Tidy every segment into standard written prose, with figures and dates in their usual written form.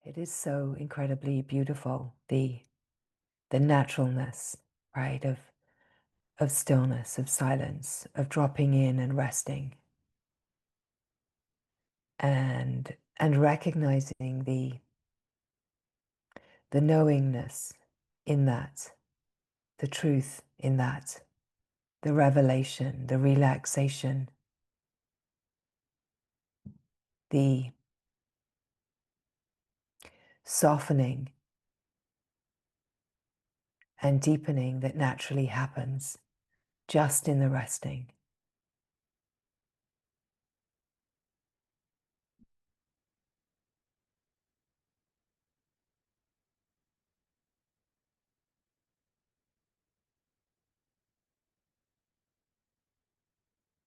It is so incredibly beautiful, the naturalness, right, of stillness, of silence, of dropping in and resting, and recognizing the knowingness in that, the truth in that, the revelation, the relaxation, the softening and deepening that naturally happens just in the resting.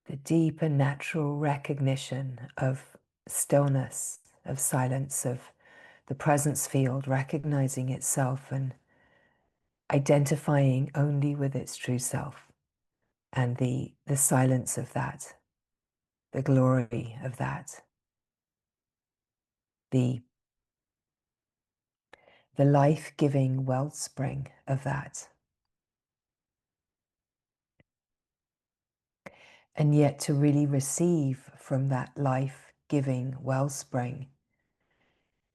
The deep and natural recognition of stillness, of silence, of the presence field, recognizing itself and identifying only with its true self, and the silence of that, the glory of that, the life-giving wellspring of that. And yet to really receive from that life-giving wellspring,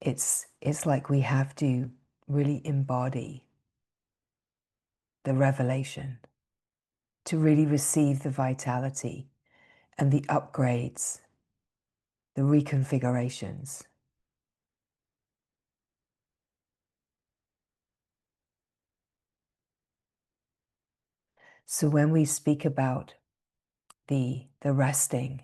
it's like we have to really embody the revelation to really receive the vitality and the upgrades, the reconfigurations. So when we speak about the resting,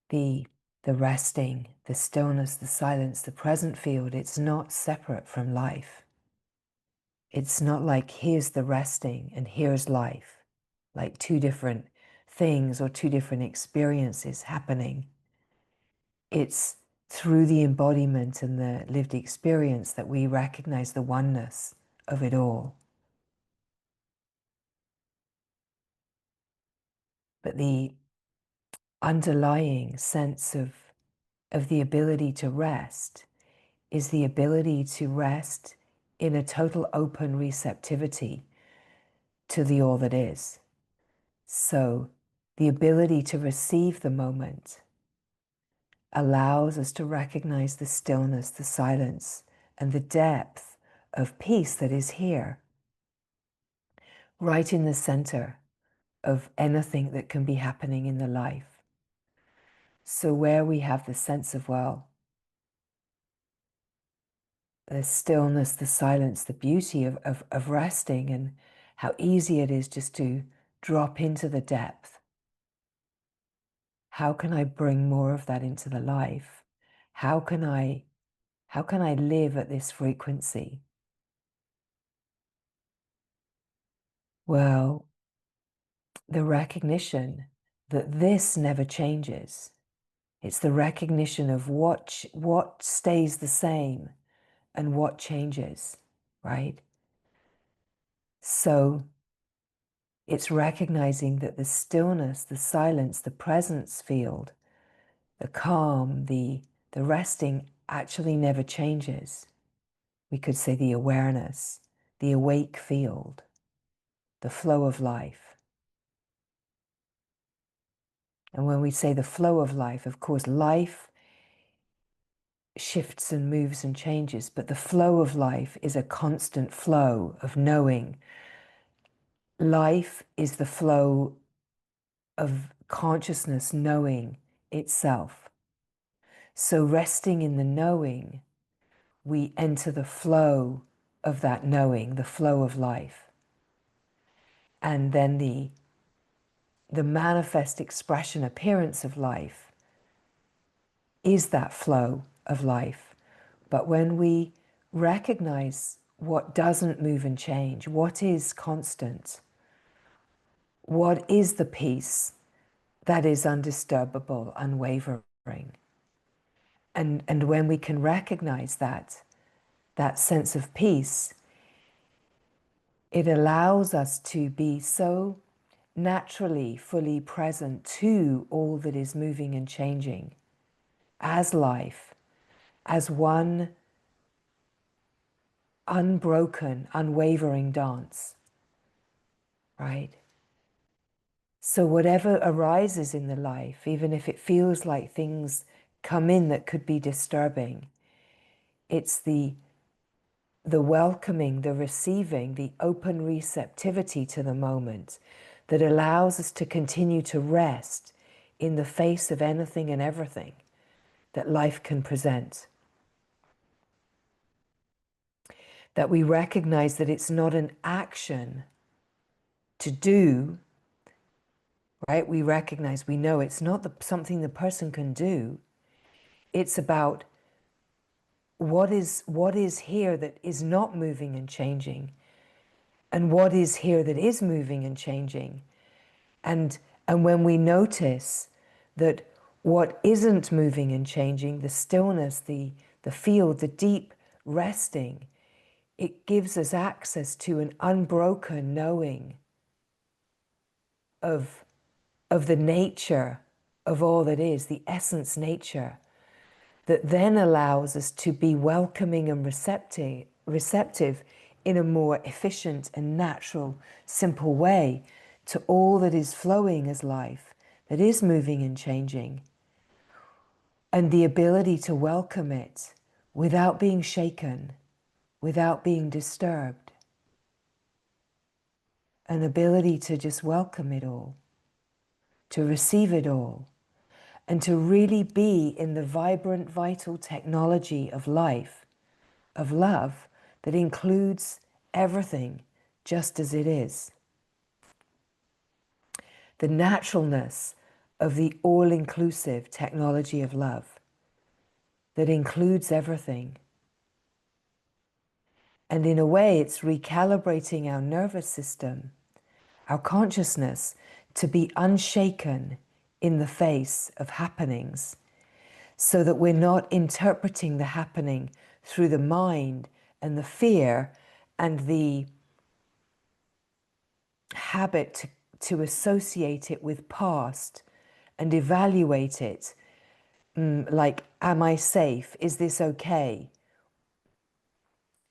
the resting, the stillness, the silence, the present field, it's not separate from life. It's not like here's the resting and here's life, like two different things or two different experiences happening. It's through the embodiment and the lived experience that we recognize the oneness of it all. But the underlying sense of the ability to rest is the ability to rest in a total open receptivity to the all that is. So the ability to receive the moment allows us to recognize the stillness, the silence, and the depth of peace that is here, right in the center of anything that can be happening in the life. So where we have the sense of, well, the stillness, the silence, the beauty of resting, and how easy it is just to drop into the depth. How can I bring more of that into the life? How can I live at this frequency? Well, the recognition that this never changes. It's the recognition of what stays the same and what changes, right? So it's recognizing that the stillness, the silence, the presence field, the calm, the resting actually never changes. We could say the awareness, the awake field, the flow of life. And when we say the flow of life, of course, life shifts and moves and changes, but the flow of life is a constant flow of knowing. Life is the flow of consciousness knowing itself. So resting in the knowing, we enter the flow of that knowing, the flow of life. And then the manifest expression, appearance of life is that flow of life. But when we recognize what doesn't move and change, what is constant, what is the peace that is undisturbable, unwavering, and when we can recognize that sense of peace, it allows us to be so naturally fully present to all that is moving and changing, as life, as one unbroken, unwavering dance, right? So whatever arises in the life, even if it feels like things come in that could be disturbing, it's the welcoming, the receiving, the open receptivity to the moment that allows us to continue to rest in the face of anything and everything that life can present. That we recognize that it's not an action to do, right? We recognize, we know it's not something the person can do. It's about what is here that is not moving and changing, and what is here that is moving and changing. And when we notice that what isn't moving and changing, the stillness, the field, the deep resting, it gives us access to an unbroken knowing of the nature of all that is, the essence nature, that then allows us to be welcoming and receptive in a more efficient and natural, simple way to all that is flowing as life, that is moving and changing, and the ability to welcome it without being shaken, without being disturbed, an ability to just welcome it all, to receive it all, and to really be in the vibrant, vital technology of life, of love, that includes everything just as it is. The naturalness of the all-inclusive technology of love that includes everything. And in a way, it's recalibrating our nervous system, our consciousness, to be unshaken in the face of happenings, so that we're not interpreting the happening through the mind and the fear and the habit to associate it with past and evaluate it, like, am I safe? Is this okay?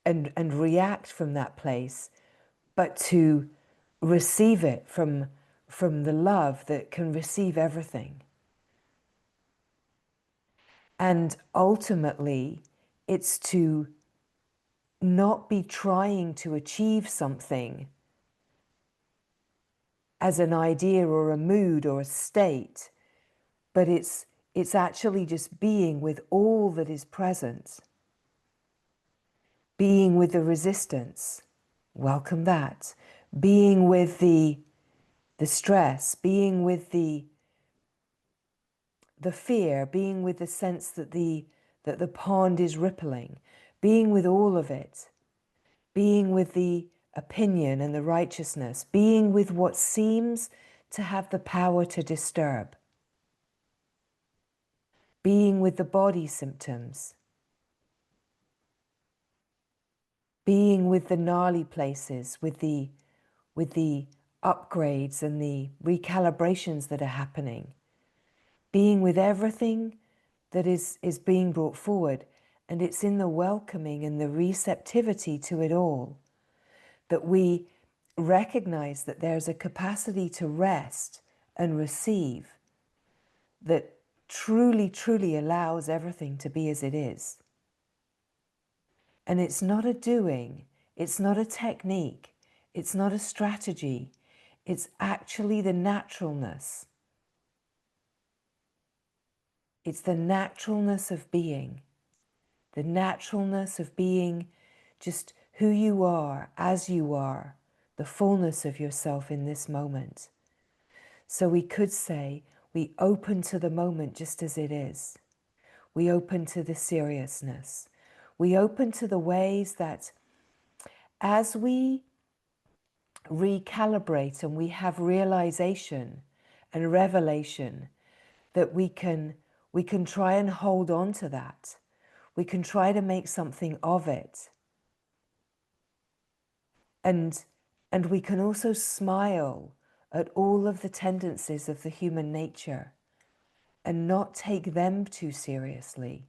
And react from that place, but to receive it from the love that can receive everything. And ultimately, it's to not be trying to achieve something as an idea or a mood or a state, but it's actually just being with all that is present, being with the resistance, welcome that, being with the stress, being with the fear, being with the sense that the pond is rippling, being with all of it, being with the opinion and the righteousness, being with what seems to have the power to disturb, being with the body symptoms, being with the gnarly places, with the upgrades and the recalibrations that are happening, being with everything that is being brought forward. And it's in the welcoming and the receptivity to it all that we recognize that there's a capacity to rest and receive that truly, truly allows everything to be as it is. And it's not a doing, it's not a technique, it's not a strategy, it's actually the naturalness. It's the naturalness of being, the naturalness of being just who you are, as you are, the fullness of yourself in this moment. So we could say we open to the moment just as it is. We open to the seriousness. We open to the ways that as we recalibrate and we have realization and revelation, that we can try and hold on to that. We can try to make something of it. And we can also smile at all of the tendencies of the human nature and not take them too seriously,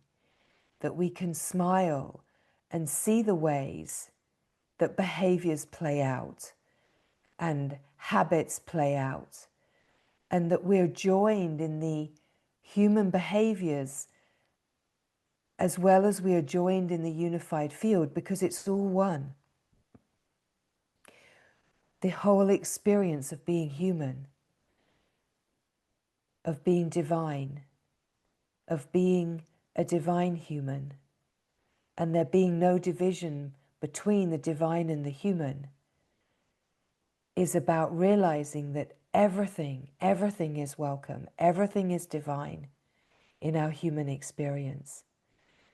that we can smile and see the ways that behaviors play out and habits play out, and that we're joined in the human behaviors as well as we are joined in the unified field, because it's all one. The whole experience of being human, of being divine, of being a divine human, and there being no division between the divine and the human, is about realizing that everything is welcome, everything is divine in our human experience.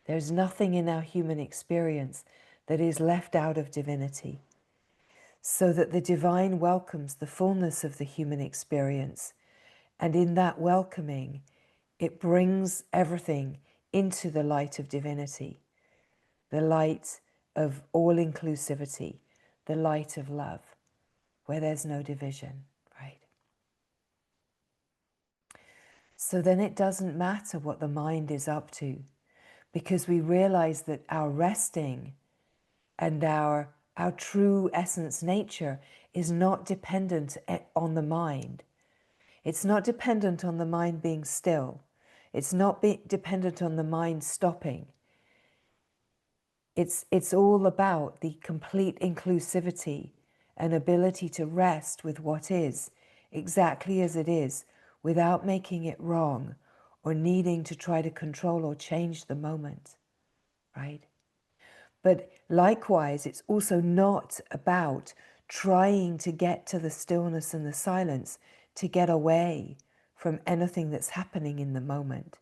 There's nothing in our human experience that is left out of divinity, so that the divine welcomes the fullness of the human experience, and in that welcoming, it brings everything into the light of divinity, the light of all inclusivity, the light of love, where there's no division, right? So then it doesn't matter what the mind is up to, because we realize that our resting and our true essence nature is not dependent on the mind. It's not dependent on the mind being still. It's not dependent on the mind stopping. It's all about the complete inclusivity and ability to rest with what is, exactly as it is, without making it wrong or needing to try to control or change the moment, right? But likewise, it's also not about trying to get to the stillness and the silence to get away from anything that's happening in the moment.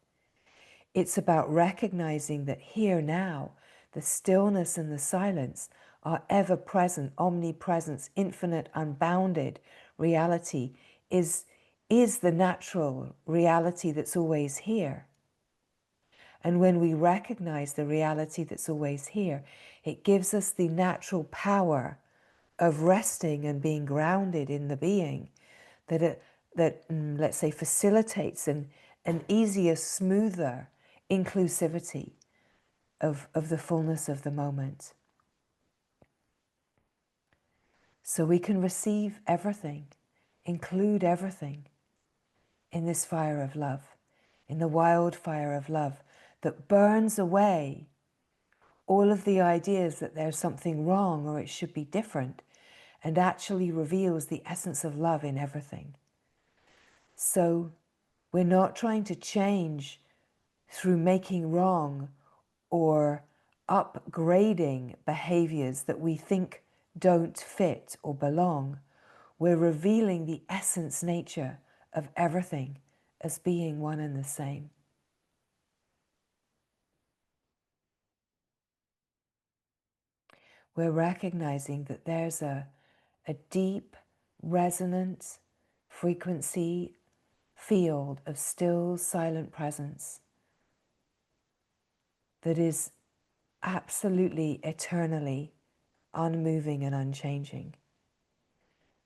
It's about recognizing that here now, the stillness and the silence are ever-present, omnipresence, infinite, unbounded reality is the natural reality that's always here. And when we recognize the reality that's always here, it gives us the natural power of resting and being grounded in the being that let's say, facilitates an easier, smoother inclusivity of the fullness of the moment. So we can receive everything, include everything in this fire of love, in the wildfire of love that burns away all of the ideas that there's something wrong or it should be different, and actually reveals the essence of love in everything. So we're not trying to change through making wrong or upgrading behaviors that we think don't fit or belong. We're revealing the essence nature of everything as being one and the same. We're recognizing that there's a deep, resonant frequency field of still, silent presence that is absolutely, eternally unmoving and unchanging.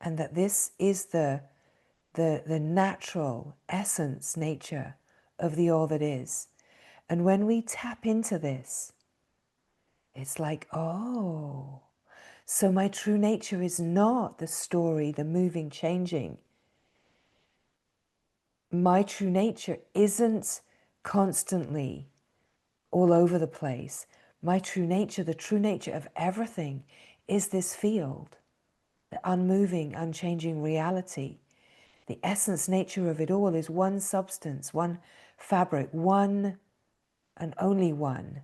And that this is the natural essence, nature of the all that is. And when we tap into this, it's like, oh, so my true nature is not the story, the moving, changing. My true nature isn't constantly all over the place. My true nature, the true nature of everything, is this field, the unmoving, unchanging reality. The essence nature of it all is one substance, one fabric, one and only one.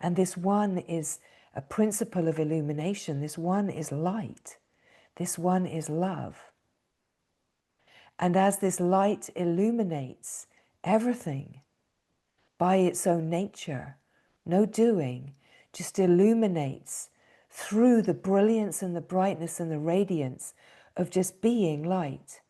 And this one is a principle of illumination. This one is light. This one is love. And as this light illuminates everything by its own nature, no doing, just illuminates through the brilliance and the brightness and the radiance of just being light.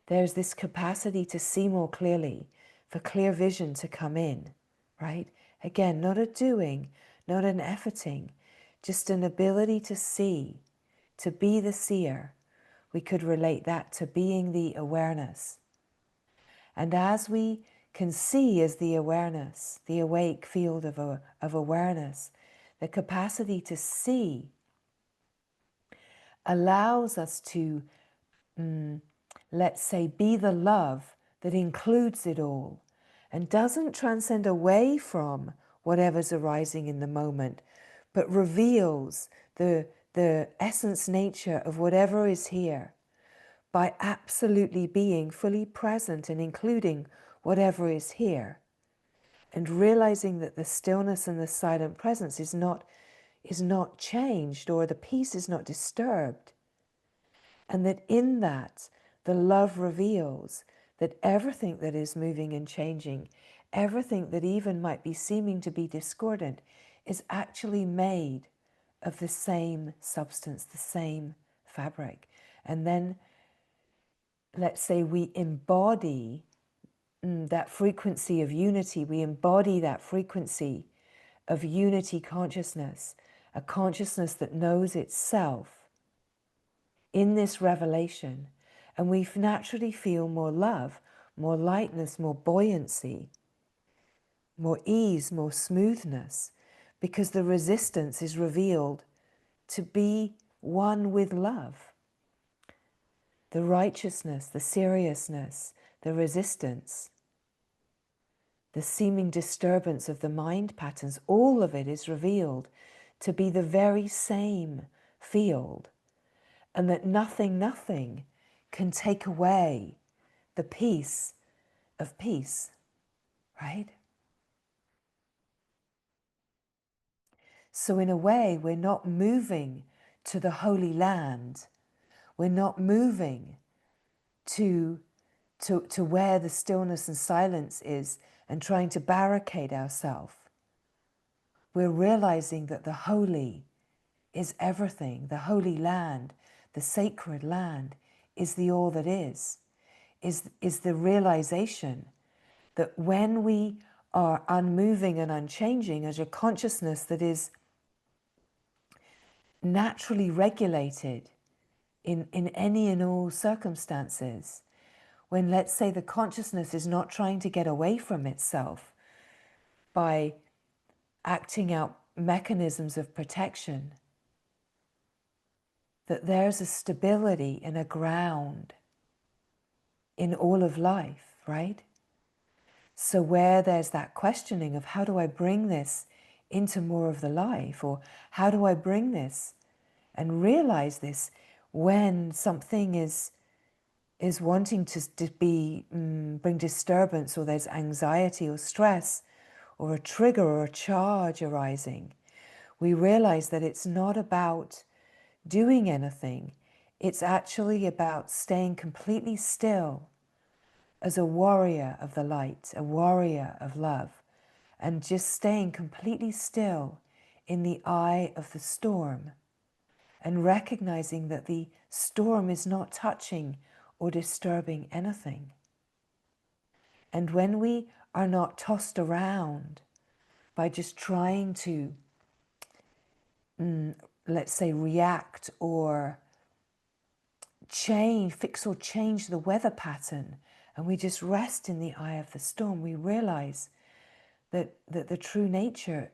There's this capacity to see more clearly, for clear vision to come in, right? Again, not a doing, not an efforting, just an ability to see, to be the seer, we could relate that to being the awareness. And as we can see as the awareness, the awake field of awareness, the capacity to see allows us to, let's say, be the love that includes it all and doesn't transcend away from whatever's arising in the moment, but reveals the essence nature of whatever is here by absolutely being fully present and including whatever is here, and realizing that the stillness and the silent presence is not changed, or the peace is not disturbed, and that in that the love reveals that everything that is moving and changing, everything that even might be seeming to be discordant, is actually made of the same substance, the same fabric. And then, let's say, we embody that frequency of unity, we embody that frequency of unity consciousness, a consciousness that knows itself in this revelation, and we naturally feel more love, more lightness, more buoyancy, more ease, more smoothness, because the resistance is revealed to be one with love. The righteousness, the seriousness, the resistance, the seeming disturbance of the mind patterns, all of it is revealed to be the very same field, and that nothing can take away the peace of peace, right? So in a way, we're not moving to the Holy Land. We're not moving to where the stillness and silence is and trying to barricade ourselves. We're realizing that the holy is everything. The Holy Land, the sacred land, is the all that is the realization that when we are unmoving and unchanging as a consciousness that is naturally regulated in any and all circumstances, when, let's say, the consciousness is not trying to get away from itself by acting out mechanisms of protection, that there's a stability and a ground in all of life, right? So where there's that questioning of how do I bring this into more of the life, or how do I bring this and realize this when something is wanting to bring disturbance, or there's anxiety or stress or a trigger or a charge arising, we realize that it's not about doing anything. It's actually about staying completely still as a warrior of the light, a warrior of love, and just staying completely still in the eye of the storm, and recognizing that the storm is not touching or disturbing anything. And when we are not tossed around by just trying to, let's say, react or fix or change the weather pattern, and we just rest in the eye of the storm, we realize that the true nature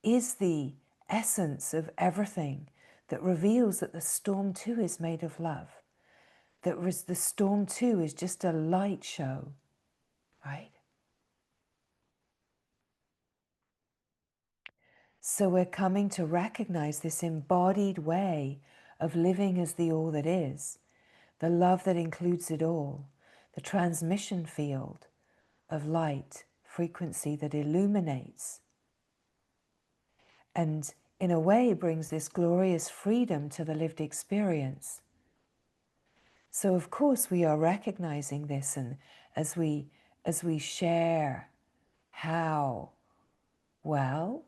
is the essence of everything, that reveals that the storm too is made of love, that the storm too is just a light show, right? So we're coming to recognize this embodied way of living as the all that is, the love that includes it all, the transmission field of light, frequency that illuminates, and in a way brings this glorious freedom to the lived experience. So of course we are recognizing this, and as we share how, well,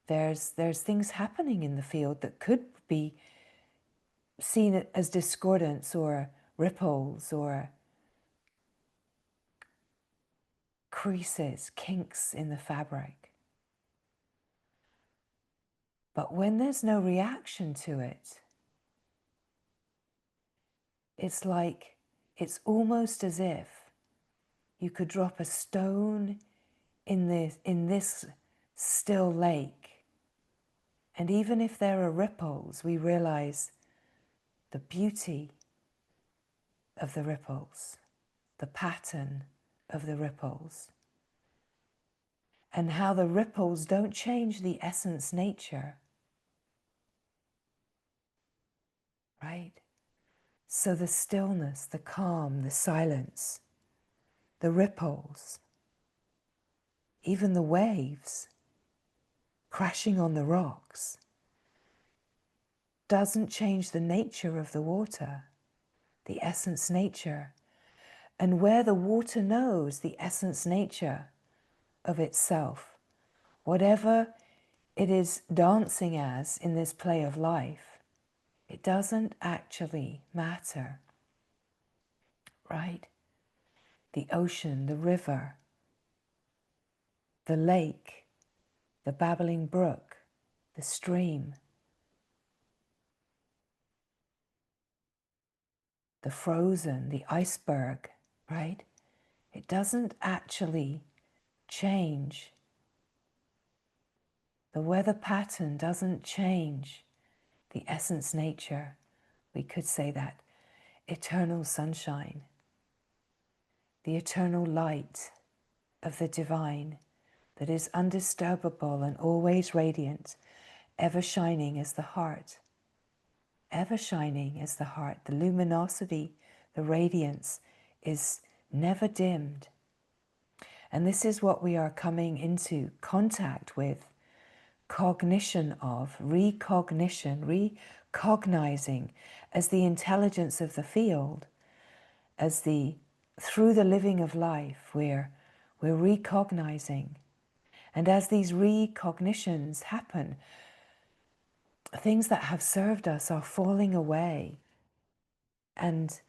there's things happening in the field that could be seen as discordance or ripples or creases, kinks in the fabric. But when there's no reaction to it, It's like, it's almost as if you could drop a stone in this still lake. And even if there are ripples, we realize the beauty of the ripples, the pattern of the ripples, and how the ripples don't change the essence nature, right? So the stillness, the calm, the silence, the ripples, even the waves crashing on the rocks, doesn't change the nature of the water, the essence nature. And where the water knows the essence nature of itself, whatever it is dancing as in this play of life, it doesn't actually matter, right? The ocean, the river, the lake, the babbling brook, the stream, the frozen, the iceberg, right? It doesn't actually change. The weather pattern doesn't change the essence nature. We could say that eternal sunshine, the eternal light of the divine that is undisturbable and always radiant, ever shining as the heart, ever shining as the heart. The luminosity, the radiance is never dimmed. And this is what we are coming into contact with, cognition of, recognition, recognizing as the intelligence of the field, as the, through the living of life, we're recognizing. And as these recognitions happen, things that have served us are falling away. And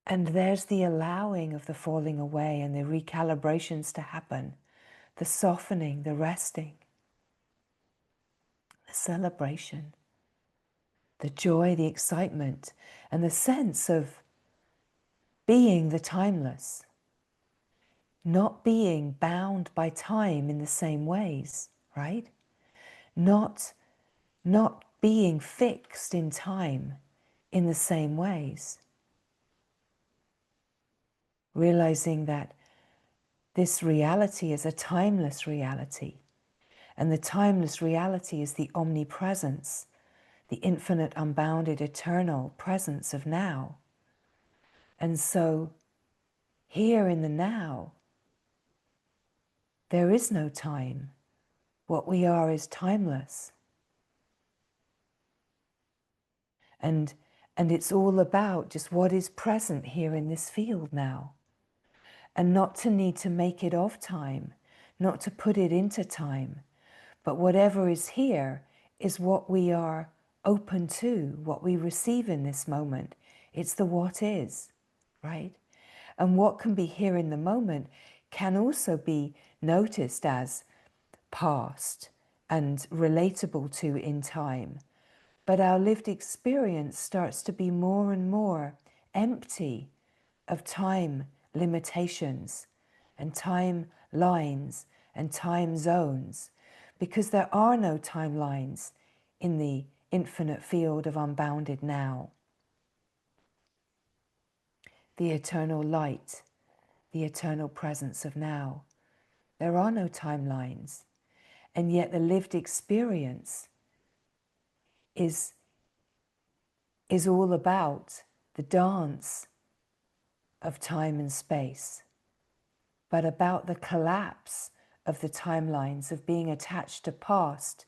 there's the allowing of the falling away and the recalibrations to happen, the softening, the resting, the celebration, the joy, the excitement, and the sense of being the timeless, not being bound by time in the same ways, right? Not being fixed in time in the same ways. Realizing that this reality is a timeless reality, and the timeless reality is the omnipresence, the infinite, unbounded, eternal presence of now. And so, here in the now, there is no time. What we are is timeless. And it's all about just what is present here in this field now. And not to need to make it of time, not to put it into time, but whatever is here is what we are open to, what we receive in this moment. It's the what is, right? And what can be here in the moment can also be noticed as past and relatable to in time. But our lived experience starts to be more and more empty of time limitations and time lines and time zones, because there are no timelines in the infinite field of unbounded now. The eternal light, the eternal presence of now. There are no timelines, and yet the lived experience is all about the dance of time and space, but about the collapse of the timelines, of being attached to past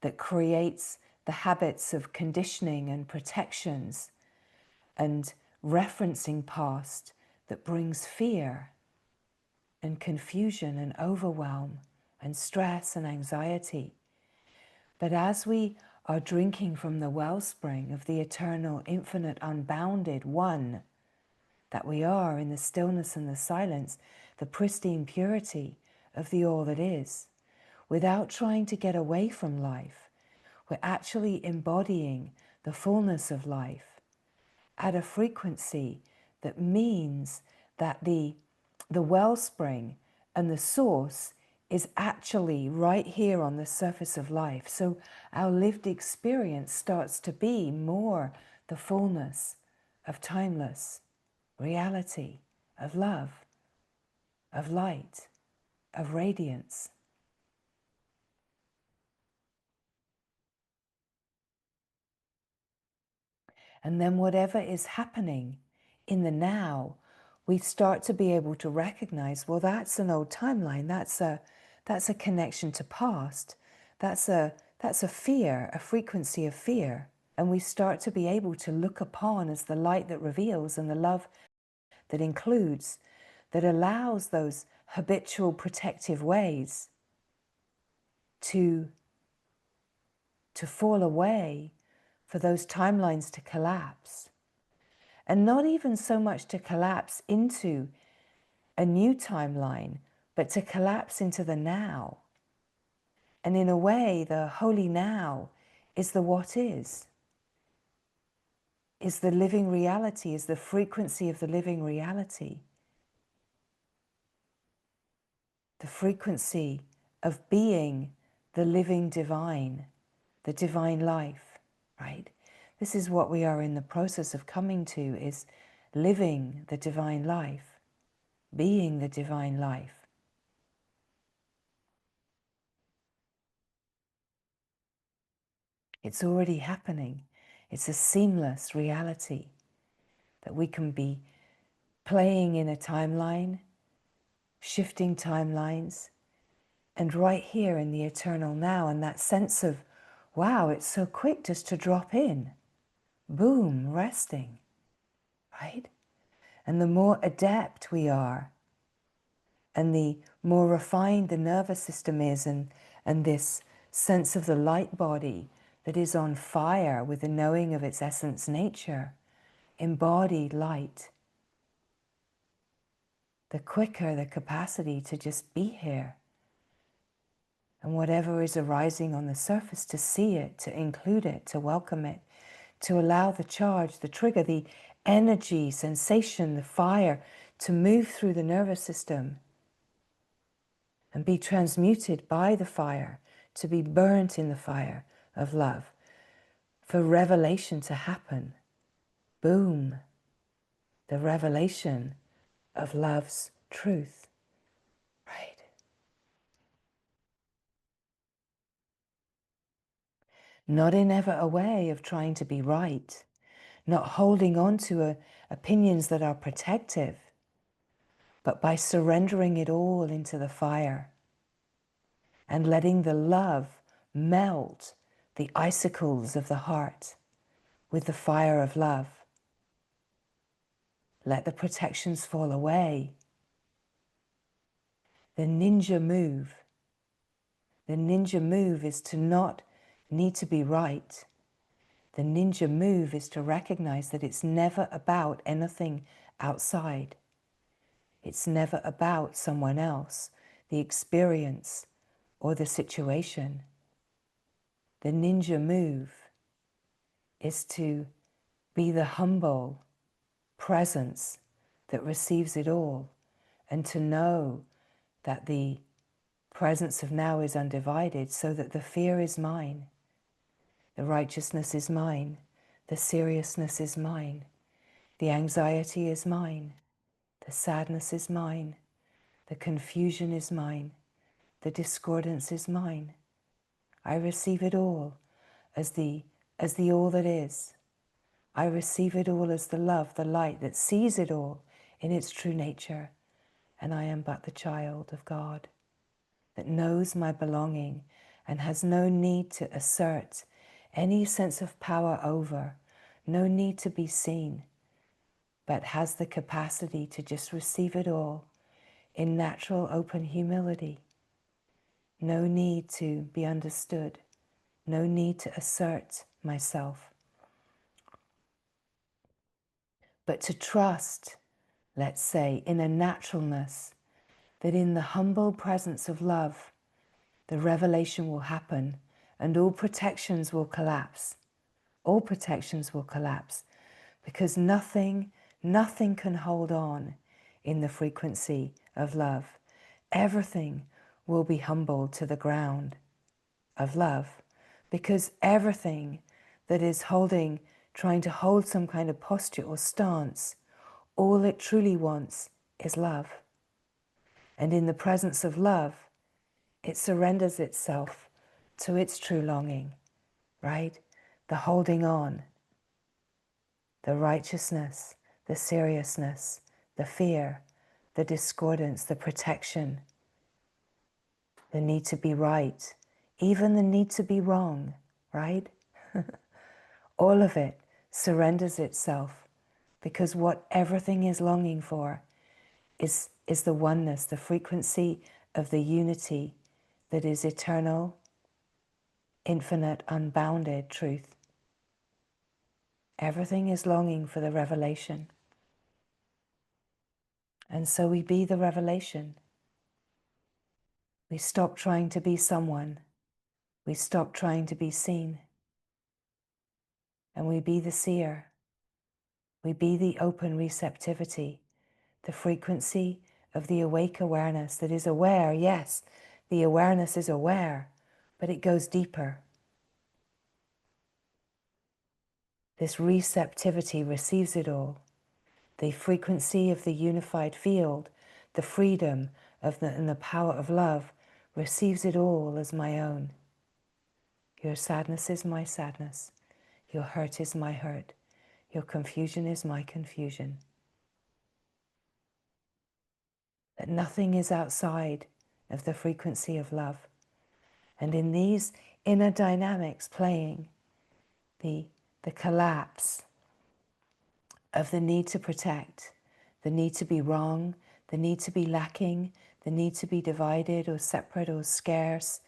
that creates the habits of conditioning and protections and referencing past that brings fear and confusion and overwhelm and stress and anxiety. But as we are drinking from the wellspring of the eternal, infinite, unbounded one that we are in the stillness and the silence, the pristine purity of the all that is, without trying to get away from life, we're actually embodying the fullness of life at a frequency that means that the wellspring and the source is actually right here on the surface of life. So our lived experience starts to be more the fullness of timeless reality, of love, of light, of radiance. And then whatever is happening in the now, we start to be able to recognize, well, that's an old timeline. That's a connection to past. That's a fear, a frequency of fear. And we start to be able to look upon as the light that reveals and the love that includes, that allows those habitual protective ways to fall away, for those timelines to collapse. And not even so much to collapse into a new timeline, but to collapse into the now. And in a way, the holy now is the what is the living reality, is the frequency of the living reality. The frequency of being the living divine, the divine life, right? This is what we are in the process of coming to, is living the divine life, being the divine life. It's already happening. It's a seamless reality that we can be playing in a timeline, shifting timelines, and right here in the eternal now, and that sense of, wow, it's so quick just to drop in. Boom, resting, right? And the more adept we are, and the more refined the nervous system is, and this sense of the light body that is on fire with the knowing of its essence nature, embodied light, the quicker the capacity to just be here. And whatever is arising on the surface, to see it, to include it, to welcome it, to allow the charge, the trigger, the energy, sensation, the fire to move through the nervous system and be transmuted by the fire, to be burnt in the fire of love, for revelation to happen. Boom, the revelation of love's truth, right? Not in ever a way of trying to be right, not holding on to opinions that are protective, but by surrendering it all into the fire and letting the love melt the icicles of the heart with the fire of love. Let the protections fall away. The ninja move. The ninja move is to not need to be right. The ninja move is to recognize that it's never about anything outside. It's never about someone else, the experience, or the situation. The ninja move is to be the humble presence that receives it all, and to know that the presence of now is undivided, so that the fear is mine, the righteousness is mine, the seriousness is mine, the anxiety is mine, the sadness is mine, the confusion is mine, the discordance is mine. I receive it all as the all that is. I receive it all as the love, the light that sees it all in its true nature. And I am but the child of God that knows my belonging and has no need to assert any sense of power over, no need to be seen, but has the capacity to just receive it all in natural open humility. No need to be understood, no need to assert myself, but to trust, let's say, in a naturalness, that in the humble presence of love, the revelation will happen and all protections will collapse. All protections will collapse because nothing can hold on in the frequency of love. Everything will be humbled to the ground of love, because everything that is trying to hold some kind of posture or stance, all it truly wants is love. And in the presence of love, it surrenders itself to its true longing, right? The holding on, the righteousness, the seriousness, the fear, the discordance, the protection, the need to be right, even the need to be wrong, right? All of it surrenders itself, because what everything is longing for is the oneness, the frequency of the unity that is eternal, infinite, unbounded truth. Everything is longing for the revelation. And so we be the revelation. We stop trying to be someone. We stop trying to be seen. And we be the seer. We be the open receptivity, the frequency of the awake awareness that is aware. Yes, the awareness is aware, but it goes deeper. This receptivity receives it all. The frequency of the unified field, the freedom and the power of love receives it all as my own. Your sadness is my sadness. Your hurt is my hurt. Your confusion is my confusion. That nothing is outside of the frequency of love. And in these inner dynamics playing, the collapse of the need to protect, the need to be wrong, the need to be lacking, the need to be divided or separate or scarce,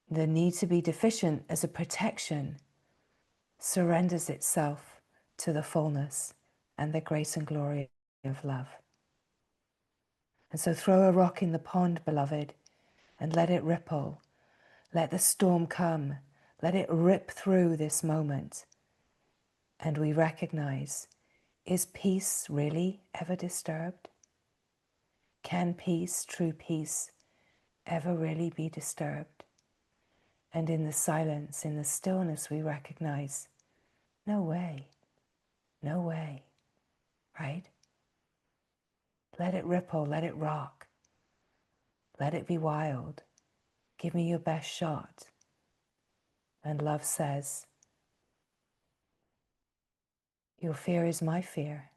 the need to be deficient as a protection, surrenders itself to the fullness and the grace and glory of love. And so throw a rock in the pond, beloved, and let it ripple. Let the storm come. Let it rip through this moment. And we recognize, is peace really ever disturbed? Can peace, true peace, ever really be disturbed? And in the silence, in the stillness, we recognize, no way, no way, right? Let it ripple, let it rock, let it be wild. Give me your best shot. And love says, your fear is my fear.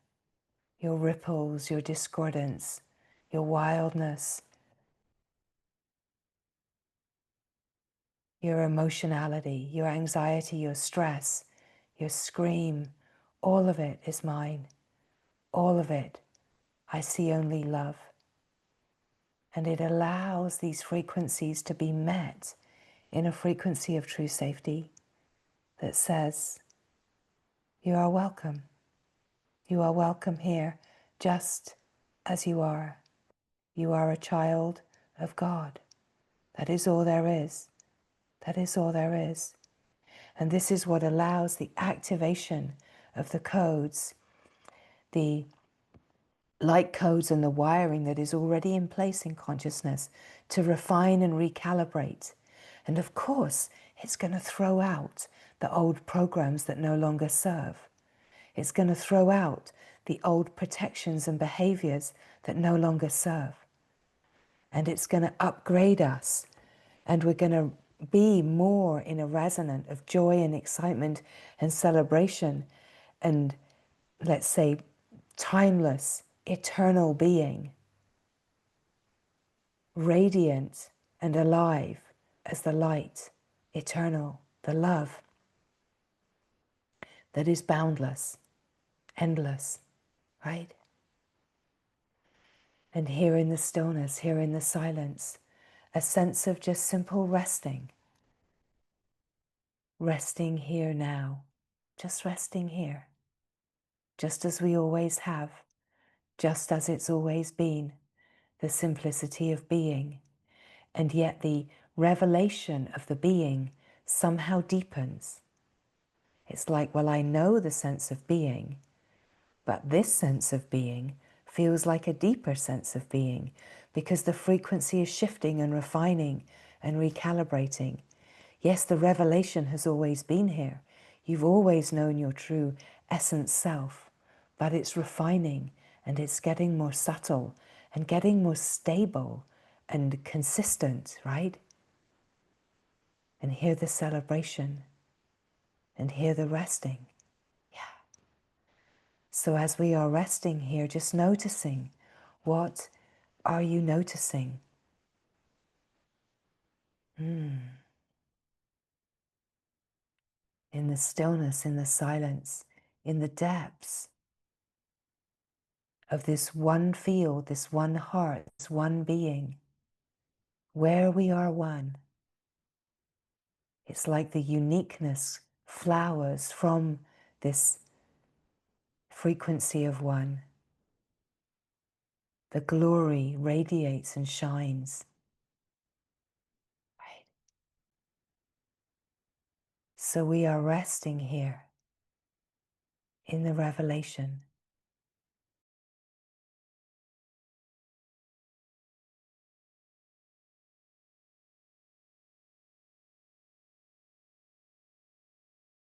Your ripples, your discordance, your wildness, your emotionality, your anxiety, your stress, your scream, all of it is mine. All of it. I see only love. And it allows these frequencies to be met in a frequency of true safety that says, you are welcome. You are welcome here just as you are. You are a child of God. That is all there is. That is all there is. And this is what allows the activation of the codes, the light codes and the wiring that is already in place in consciousness to refine and recalibrate. And of course, it's going to throw out the old programs that no longer serve. It's going to throw out the old protections and behaviors that no longer serve. And it's going to upgrade us. And we're going to be more in a resonance of joy and excitement and celebration and, let's say, timeless, eternal being, radiant and alive as the light, eternal, the love that is boundless, endless, right? And here in the stillness, here in the silence, a sense of just simple resting, resting here now, just resting here, just as we always have, just as it's always been, the simplicity of being, and yet the revelation of the being somehow deepens. It's like, well, I know the sense of being, but this sense of being feels like a deeper sense of being because the frequency is shifting and refining and recalibrating. Yes, the revelation has always been here. You've always known your true essence self, but it's refining and it's getting more subtle and getting more stable and consistent, right? And hear the celebration and hear the resting. Yeah. So as we are resting here, just noticing, what are you noticing? In the stillness, in the silence, in the depths of this one field, this one heart, this one being, where we are one. It's like the uniqueness flowers from this frequency of one. The glory radiates and shines. Right? So we are resting here in the revelation.